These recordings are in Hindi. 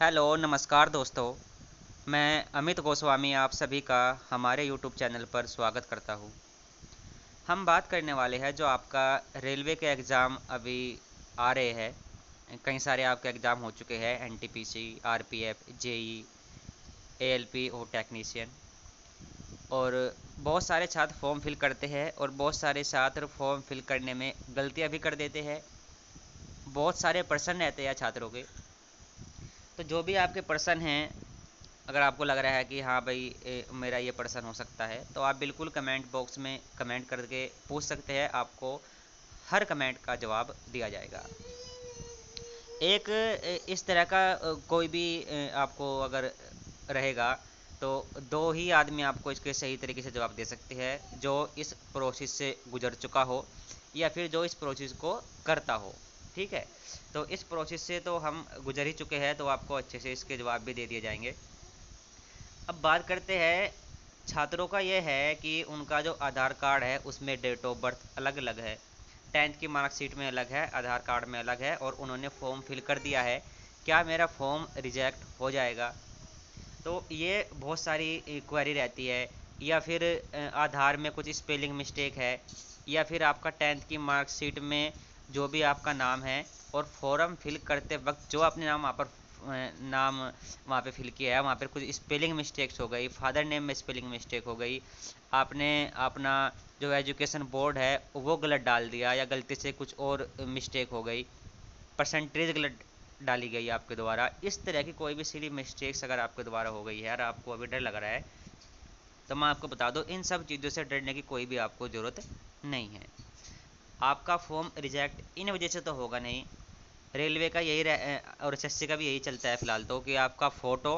हेलो नमस्कार दोस्तों। मैं अमित गोस्वामी आप सभी का हमारे यूट्यूब चैनल पर स्वागत करता हूँ। हम बात करने वाले हैं जो आपका रेलवे के एग्ज़ाम अभी आ रहे हैं। कई सारे आपके एग्ज़ाम हो चुके हैं, एनटीपीसी, आरपीएफ, जेई, एएलपी और टेक्नीशियन। और बहुत सारे छात्र फॉर्म फिल करते हैं और बहुत सारे छात्र फॉर्म फिल करने में गलतियाँ भी कर देते हैं। बहुत सारे प्रश्न रहते हैं छात्रों के। तो जो भी आपके प्रश्न हैं, अगर आपको लग रहा है कि हाँ भाई मेरा ये प्रश्न हो सकता है, तो आप बिल्कुल कमेंट बॉक्स में कमेंट करके पूछ सकते हैं। आपको हर कमेंट का जवाब दिया जाएगा। एक इस तरह का कोई भी आपको अगर रहेगा तो दो ही आदमी आपको इसके सही तरीके से जवाब दे सकते हैं, जो इस प्रोसेस से गुजर चुका हो या फिर जो इस प्रोसेस को करता हो। ठीक है, तो इस प्रोसेस से तो हम गुजर ही चुके हैं, तो आपको अच्छे से इसके जवाब भी दे दिए जाएंगे। अब बात करते हैं, छात्रों का ये है कि उनका जो आधार कार्ड है उसमें डेट ऑफ बर्थ अलग अलग है, 10th की मार्कशीट में अलग है, आधार कार्ड में अलग है, और उन्होंने फॉर्म फिल कर दिया है। क्या मेरा फॉर्म रिजेक्ट हो जाएगा? तो ये बहुत सारी क्वेरी रहती है। या फिर आधार में कुछ स्पेलिंग मिस्टेक है, या फिर आपका 10th की मार्कशीट में जो भी आपका नाम है और फॉर्म फिल करते वक्त जो आपने नाम वहाँ पर नाम वहाँ पे फिल किया है, वहाँ पर कुछ स्पेलिंग मिस्टेक्स हो गई, फादर नेम में स्पेलिंग मिस्टेक हो गई, आपने अपना जो एजुकेशन बोर्ड है वो गलत डाल दिया, या गलती से कुछ और मिस्टेक हो गई, परसेंटेज गलत डाली गई आपके द्वारा, इस तरह की कोई भी सिली मिस्टेक्स अगर आपके द्वारा हो गई है और आपको अभी डर लग रहा है, तो मैं आपको बता दूं, इन सब चीज़ों से डरने की कोई भी आपको ज़रूरत नहीं है। आपका फॉर्म रिजेक्ट इन वजह से तो होगा नहीं। रेलवे का यही और एसएससी का भी यही चलता है फ़िलहाल तो, कि आपका फ़ोटो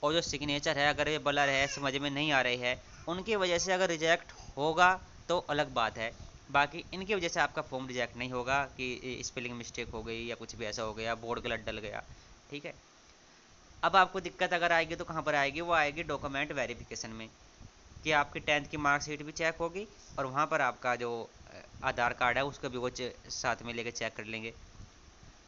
और जो सिग्नेचर है अगर ये ब्लर है, समझ में नहीं आ रही है, उनकी वजह से अगर रिजेक्ट होगा तो अलग बात है। बाकी इनकी वजह से आपका फॉर्म रिजेक्ट नहीं होगा कि स्पेलिंग मिस्टेक हो गई या कुछ भी ऐसा हो गया, बोर्ड गलत डल गया। ठीक है, अब आपको दिक्कत अगर आएगी तो कहाँ पर आएगी? वो आएगी डॉक्यूमेंट वेरिफिकेशन में, कि आपकी 10th की मार्कशीट भी चेक होगी और वहाँ पर आपका जो आधार कार्ड है उसको भी वो साथ में लेके चेक कर लेंगे।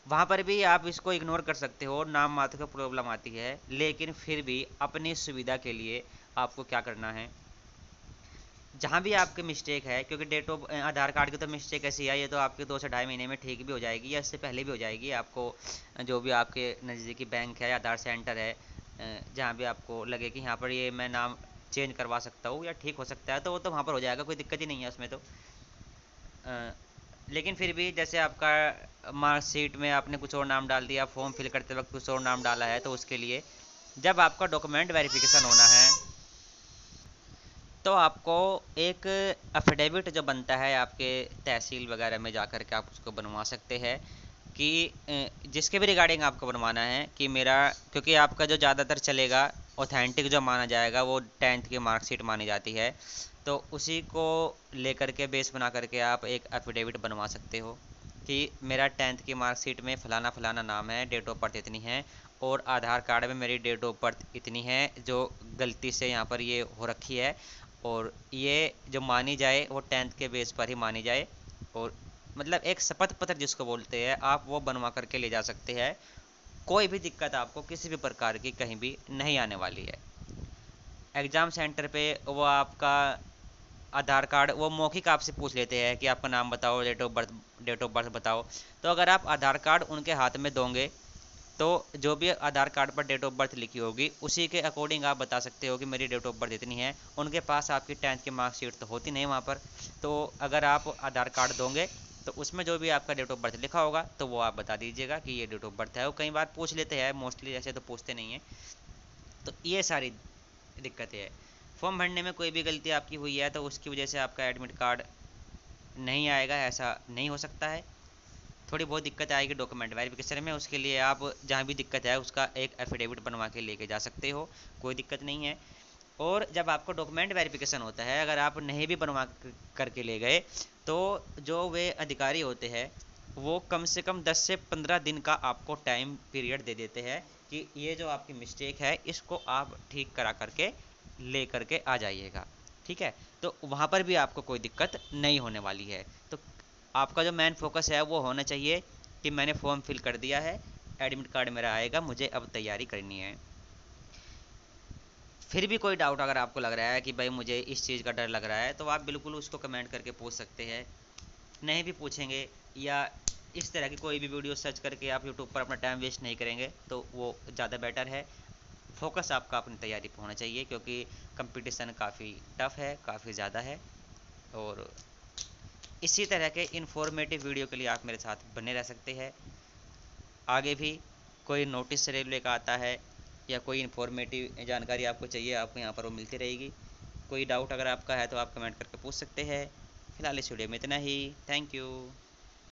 वहाँ पर भी आप इसको इग्नोर कर सकते हो, नाम मात्र का प्रॉब्लम आती है, लेकिन फिर भी अपनी सुविधा के लिए आपको क्या करना है, जहाँ भी आपकी मिस्टेक है, क्योंकि डेट ऑफ आधार कार्ड की तो मिस्टेक ऐसी है, ये तो आपके 2 से ढाई महीने में ठीक भी हो जाएगी या इससे पहले भी हो जाएगी। आपको जो भी आपके नज़दीकी बैंक है, आधार सेंटर है, जहाँ भी आपको लगे कि यहाँ पर ये मैं नाम चेंज करवा सकता हूँ या ठीक हो सकता है, तो वो तो वहाँ पर हो जाएगा, कोई दिक्कत ही नहीं है उसमें तो। लेकिन फिर भी जैसे आपका मार्कशीट में आपने कुछ और नाम डाल दिया, फॉर्म फिल करते वक्त कुछ और नाम डाला है, तो उसके लिए जब आपका डॉक्यूमेंट वेरिफिकेशन होना है तो आपको एक एफिडेविट जो बनता है आपके तहसील वगैरह में जा कर के आप उसको बनवा सकते हैं, कि जिसके भी रिगार्डिंग आपको बनवाना है कि मेरा, क्योंकि आपका जो ज़्यादातर चलेगा ऑथेंटिक जो माना जाएगा वो 10th की मार्कशीट मानी जाती है, तो उसी को लेकर के बेस बना करके आप एक एफिडेविट बनवा सकते हो कि मेरा 10th की मार्कशीट में फ़लाना फ़लाना नाम है, डेट ऑफ बर्थ इतनी है, और आधार कार्ड में मेरी डेट ऑफ बर्थ इतनी है जो गलती से यहाँ पर ये हो रखी है, और ये जो मानी जाए वो 10th के बेस पर ही मानी जाए। और मतलब एक शपथ पत्र जिसको बोलते हैं, आप वो बनवा करके ले जा सकते हैं। कोई भी दिक्कत आपको किसी भी प्रकार की कहीं भी नहीं आने वाली है। एग्ज़ाम सेंटर पे वो आपका आधार कार्ड वो मौखिक आपसे पूछ लेते हैं कि आपका नाम बताओ, डेट ऑफ बर्थ बताओ। तो अगर आप आधार कार्ड उनके हाथ में दोगे तो जो भी आधार कार्ड पर डेट ऑफ बर्थ लिखी होगी उसी के अकॉर्डिंग आप बता सकते हो कि मेरी डेट ऑफ बर्थ इतनी है। उनके पास आपकी 10th की मार्कशीट तो होती नहीं वहाँ पर, तो अगर आप आधार कार्ड दोगे तो उसमें जो भी आपका डेट ऑफ बर्थ लिखा होगा तो वो आप बता दीजिएगा कि ये डेट ऑफ बर्थ है। वो कई बार पूछ लेते हैं, मोस्टली ऐसे तो पूछते नहीं हैं। तो ये सारी दिक्कतें हैं। फॉर्म भरने में कोई भी गलती आपकी हुई है तो उसकी वजह से आपका एडमिट कार्ड नहीं आएगा, ऐसा नहीं हो सकता है। थोड़ी बहुत दिक्कत आएगी डॉक्यूमेंट वेरिफिकेशन में, उसके लिए आप जहाँ भी दिक्कत है उसका एक एफिडेविट बनवा के लेके जा सकते हो, कोई दिक्कत नहीं है। और जब आपको डॉक्यूमेंट वेरिफिकेशन होता है, अगर आप नहीं भी बनवा करके ले गए तो जो वे अधिकारी होते हैं वो कम से कम 10 से 15 दिन का आपको टाइम पीरियड दे देते हैं कि ये जो आपकी मिस्टेक है इसको आप ठीक करा करके ले करके आ जाइएगा। ठीक है, तो वहाँ पर भी आपको कोई दिक्कत नहीं होने वाली है। तो आपका जो मेन फोकस है वो होना चाहिए कि मैंने फॉर्म फिल कर दिया है, एडमिट कार्ड मेरा आएगा, मुझे अब तैयारी करनी है। फिर भी कोई डाउट अगर आपको लग रहा है कि भाई मुझे इस चीज़ का डर लग रहा है, तो आप बिल्कुल उसको कमेंट करके पूछ सकते हैं। नहीं भी पूछेंगे या इस तरह की कोई भी वीडियो सर्च करके आप यूट्यूब पर अपना टाइम वेस्ट नहीं करेंगे, तो वो ज़्यादा बेटर है। फोकस आपका अपनी तैयारी पर होना चाहिए, क्योंकि कंपटीशन काफ़ी टफ है, काफ़ी ज़्यादा है। और इसी तरह के इन्फॉर्मेटिव वीडियो के लिए आप मेरे साथ बने रह सकते हैं। आगे भी कोई नोटिस रेलवे का आता है या कोई इन्फॉर्मेटिव जानकारी आपको चाहिए, आपको यहाँ पर वो मिलती रहेगी। कोई डाउट अगर आपका है तो आप कमेंट करके पूछ सकते हैं। फिलहाल इस वीडियो में इतना ही। Thank you.